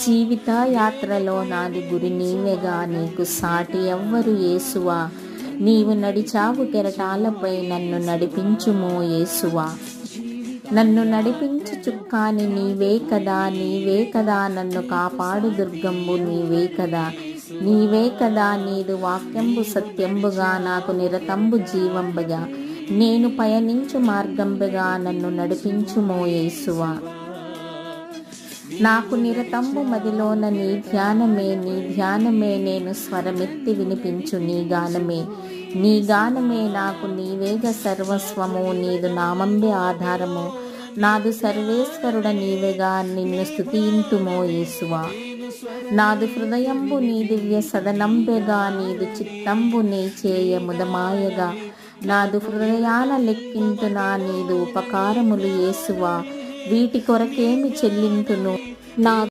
జీవిత యాత్రలో నాది గురి నీవేగా, నీకు సాటి ఎవ్వరు యేసువా. నీవు నడిచావు కెరటాలపై, నన్ను నడిపించుమో యేసువా. నన్ను నడిపించు చుక్కాని నీవే కదా, నీవే కదా, నన్ను కాపాడు దుర్గంబు నీవే కదా. నీవే కదా, నీదు వాక్యంబు సత్యంబుగా, నాకు నిరతంబు జీవంబుగా. నేను పయనించు మార్గంబుగా, నన్ను నడిపించుమో యేసువా. నాకు నిరతంబు మదిలోన నీ ధ్యానమే, నీ ధ్యానమే, నేను స్వరమెత్తి వినిపించు నీ గానమే. నీ గానమే నాకు నీవేగ సర్వస్వము, నీదు నామంబే ఆధారము. నాదు సర్వేశ్వరుడ నీవేగా, నిన్ను స్తుతింతుమో యేసువా. నాదు హృదయంబు నీ దివ్య సదనంబెగా, నీదు చిత్తంబు నీ చేయ ముదమాయగా. నాదు హృదయాన లెక్కింతునా నీదు ఉపకారములు యేసువా. వీటి కొరకేమి చెల్లింతును నా